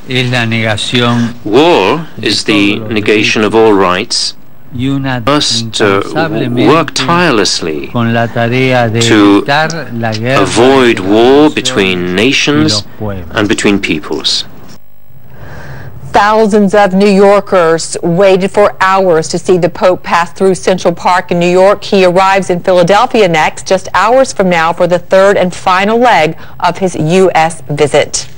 War is the negation of all rights. We must work tirelessly to avoid war between nations and between peoples. Thousands of New Yorkers waited for hours to see the Pope pass through Central Park in New York. He arrives in Philadelphia next, just hours from now, for the third and final leg of his U.S. visit.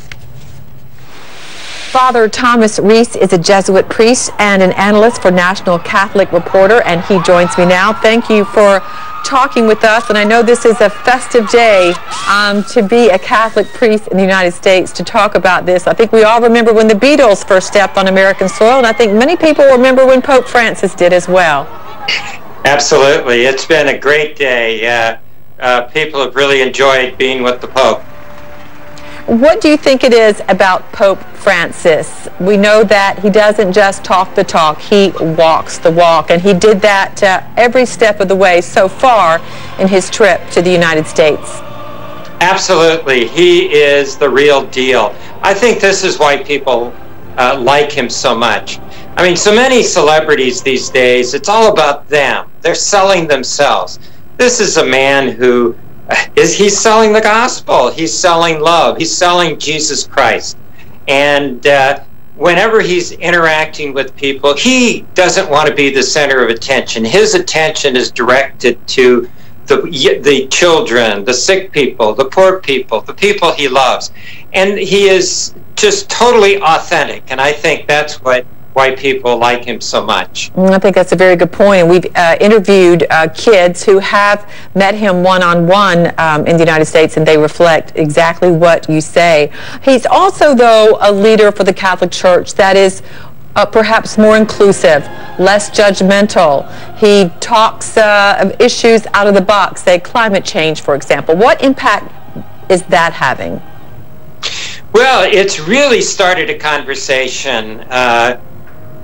Father Thomas Reese is a Jesuit priest and an analyst for National Catholic Reporter, and he joins me now. Thank you for talking with us, and I know this is a festive day to be a Catholic priest in the United States, to talk about this. I think we all remember when the Beatles first stepped on American soil, and I think many people remember when Pope Francis did as well. Absolutely. It's been a great day. People have really enjoyed being with the Pope. What do you think it is about Pope Francis? We know that he doesn't just talk the talk, he walks the walk, and he did that every step of the way so far in his trip to the United States. Absolutely. He is the real deal. I think this is why people like him so much. I mean, so many celebrities these days, it's all about them. They're selling themselves. This is a man who he's selling the gospel. He's selling love. He's selling Jesus Christ. And whenever he's interacting with people, he doesn't want to be the center of attention. His attention is directed to the children, the sick people, the poor people, the people he loves. And he is just totally authentic. And I think that's why people like him so much. I think that's a very good point. And we've interviewed kids who have met him one-on-one in the United States, and they reflect exactly what you say. He's also, though, a leader for the Catholic Church that is perhaps more inclusive, less judgmental. He talks of issues out of the box, say climate change, for example. What impact is that having? Well, it's really started a conversation.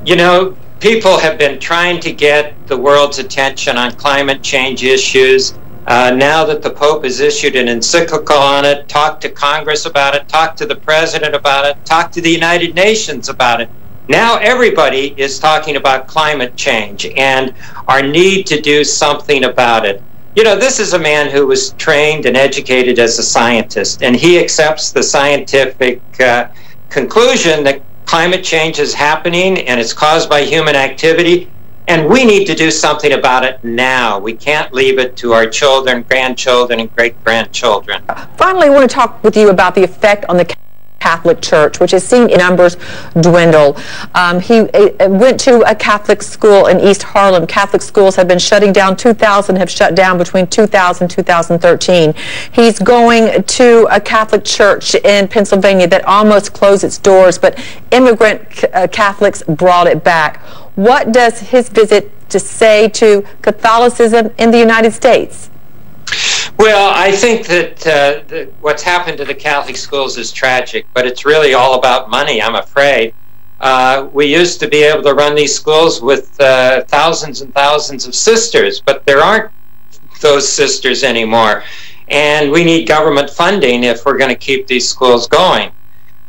You know, people have been trying to get the world's attention on climate change issues. Now that the Pope has issued an encyclical on it, talked to Congress about it, talked to the President about it, talked to the United Nations about it. Now everybody is talking about climate change and our need to do something about it. You know, this is a man who was trained and educated as a scientist, and he accepts the scientific conclusion that climate change is happening and it's caused by human activity, and we need to do something about it now. We can't leave it to our children, grandchildren, and great-grandchildren. Finally, I want to talk with you about the effect on the Catholic Church, which has seen numbers dwindle. He went to a Catholic school in East Harlem. Catholic schools have been shutting down. 2,000 have shut down between 2000 and 2013. He's going to a Catholic church in Pennsylvania that almost closed its doors, but immigrant Catholics brought it back. What does his visit to say to Catholicism in the United States? Well, I think that what's happened to the Catholic schools is tragic, but it's really all about money, I'm afraid. We used to be able to run these schools with thousands and thousands of sisters, but there aren't those sisters anymore. And we need government funding if we're going to keep these schools going.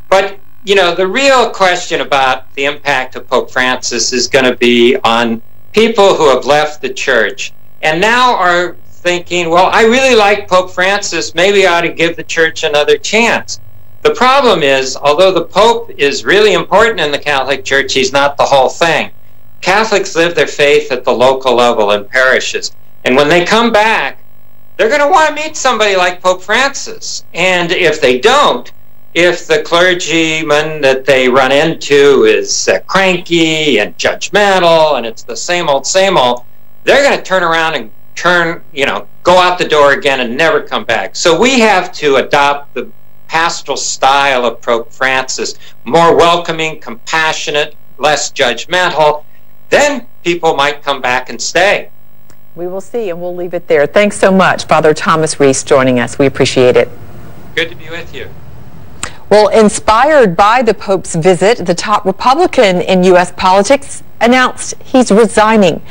But, you know, the real question about the impact of Pope Francis is going to be on people who have left the church and now are thinking, well, I really like Pope Francis, maybe I ought to give the church another chance. The problem is, although the Pope is really important in the Catholic Church, he's not the whole thing. Catholics live their faith at the local level in parishes, and when they come back, they're going to want to meet somebody like Pope Francis. And if they don't, if the clergyman that they run into is cranky and judgmental and it's the same old, they're going to turn around and go out the door again and never come back. So we have to adopt the pastoral style of Pope Francis, more welcoming, compassionate, less judgmental. Then people might come back and stay. We will see, and we'll leave it there. Thanks so much, Father Thomas Reese, joining us. We appreciate it. Good to be with you. Well, inspired by the Pope's visit, the top Republican in U.S. politics announced he's resigning.